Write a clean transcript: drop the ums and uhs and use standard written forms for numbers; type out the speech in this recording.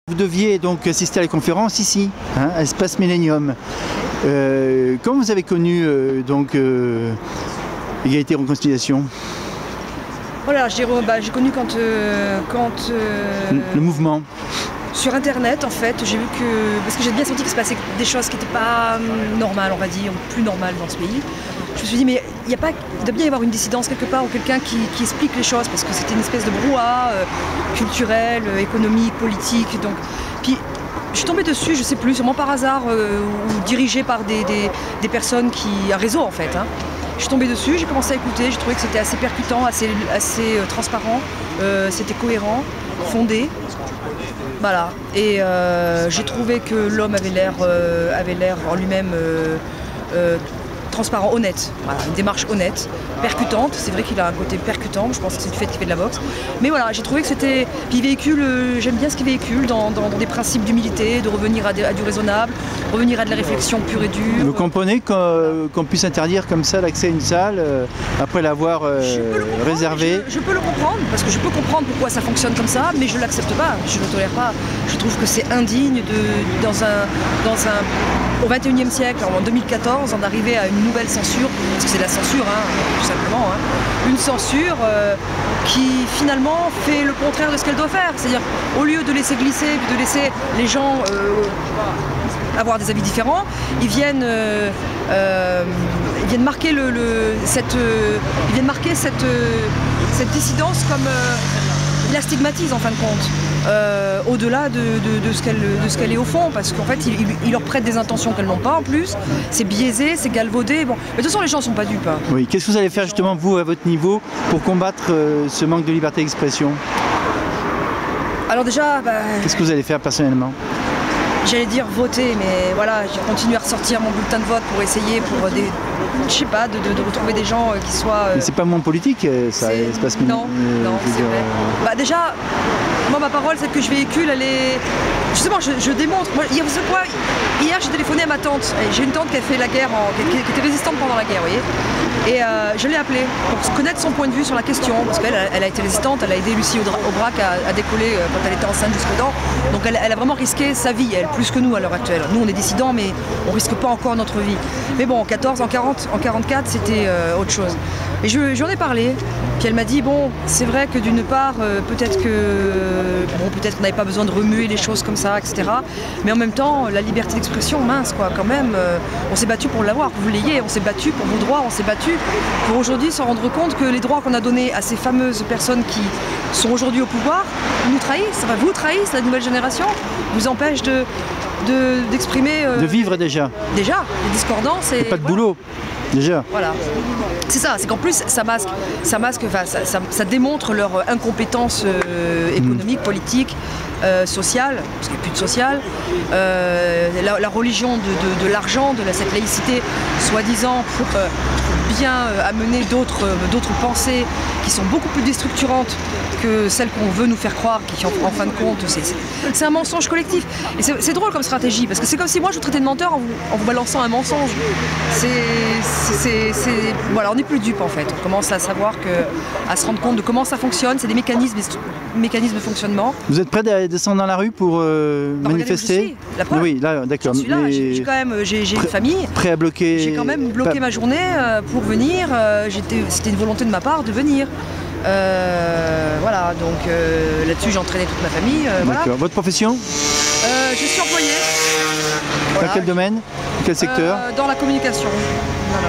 Vous deviez donc assister à la conférence ici, hein, à Espace Millennium. Comment vous avez connu Égalité et Réconciliation? Voilà, j'ai connu quand le mouvement. sur internet en fait, j'ai vu que, parce que j'ai bien senti qu'il se passait des choses qui n'étaient pas normales, on va dire, plus normales dans ce pays. Je me suis dit mais il doit bien y avoir une dissidence quelque part ou quelqu'un qui explique les choses, parce que c'était une espèce de brouhaha culturel, économique, politique. Donc, puis je suis tombée dessus, je sais plus, sûrement par hasard ou dirigée par des personnes un réseau en fait. Hein. Je suis tombée dessus, j'ai commencé à écouter, j'ai trouvé que c'était assez percutant, assez transparent, c'était cohérent, fondé. Voilà. Et j'ai trouvé que l'homme avait l'air en lui-même transparent, honnête. Voilà, une démarche honnête, percutante. C'est vrai qu'il a un côté percutant, je pense que c'est du fait qu'il fait de la boxe. Mais voilà, j'ai trouvé que c'était... Puis il véhicule, j'aime bien ce qu'il véhicule dans des principes d'humilité, de revenir à du raisonnable, revenir à de la réflexion pure et dure. Vous comprenez qu'on puisse interdire comme ça l'accès à une salle après l'avoir réservée? Je peux le comprendre, parce que je peux comprendre pourquoi ça fonctionne comme ça, mais je ne l'accepte pas, je ne le tolère pas. Je trouve que c'est indigne au XXIe siècle, en 2014, en arriver à une nouvelle censure, parce que c'est la censure, hein, tout simplement, hein. Une censure qui finalement fait le contraire de ce qu'elle doit faire. C'est-à-dire, au lieu de laisser glisser, de laisser les gens avoir des avis différents, ils viennent marquer cette dissidence comme ils la stigmatisent en fin de compte. Au-delà de ce qu'elle est au fond, parce qu'en fait il leur prête des intentions qu'elles n'ont pas en plus, c'est biaisé, c'est galvaudé, bon. Mais de toute façon les gens ne sont pas dupes. Hein. Oui, qu'est-ce que vous allez faire justement vous à votre niveau pour combattre ce manque de liberté d'expression? Alors déjà, qu'est-ce que vous allez faire personnellement? J'allais dire voter, mais voilà, j'ai continué à ressortir mon bulletin de vote pour essayer, je sais pas, de retrouver des gens qui soient... Mais c'est pas mon politique, ça, Espace Millennium. Non, c'est vrai. Déjà, moi ma parole, celle que je véhicule, elle est... Justement, je démontre. Moi, hier j'ai téléphoné à ma tante. J'ai une tante qui a fait la guerre, qui était résistante pendant la guerre, vous voyez. Et je l'ai appelée pour connaître son point de vue sur la question, parce qu'elle a été résistante, elle a aidé Lucie Aubrac à décoller quand elle était enceinte jusqu'aux dents. Donc elle a vraiment risqué sa vie, elle, plus que nous à l'heure actuelle. Nous on est dissidents, mais on risque pas encore notre vie. Mais bon, en 44, c'était autre chose. Et j'en ai parlé, puis elle m'a dit, bon, c'est vrai que d'une part, peut-être qu'on n'avait pas besoin de remuer les choses comme ça, etc. Mais en même temps, la liberté d'expression, mince quoi, quand même, on s'est battu pour l'avoir, que vous l'ayez, on s'est battu pour vos droits, on s'est battu pour aujourd'hui se rendre compte que les droits qu'on a donnés à ces fameuses personnes qui sont aujourd'hui au pouvoir nous trahissent, vous trahissent, la nouvelle génération, vous empêche d'exprimer... de vivre déjà. Déjà, les discordances et... pas de boulot, déjà. Voilà. C'est ça, c'est qu'en plus ça démontre leur incompétence économique, politique, sociale, parce qu'il n'y a plus de social, la religion de l'argent, cette laïcité, soi-disant pour bien amener d'autres pensées qui sont beaucoup plus déstructurantes que celles qu'on veut nous faire croire, qui en fin de compte, c'est un mensonge collectif. Et c'est drôle comme stratégie, parce que c'est comme si moi je vous traitais de menteur en vous balançant un mensonge. Voilà, on n'est plus dupe en fait. On commence à savoir à se rendre compte de comment ça fonctionne. C'est des mécanismes de fonctionnement. Vous êtes prêt à descendre dans la rue pour manifester? La preuve. Oui, là, d'accord. J'ai une famille. Prêt à bloquer? J'ai quand même bloqué ma journée pour venir. C'était une volonté de ma part de venir. Voilà, donc là-dessus j'ai entraîné toute ma famille. D'accord. Voilà. Votre profession? Je suis employée. Dans quel domaine? Quel secteur? Dans la communication. Voilà.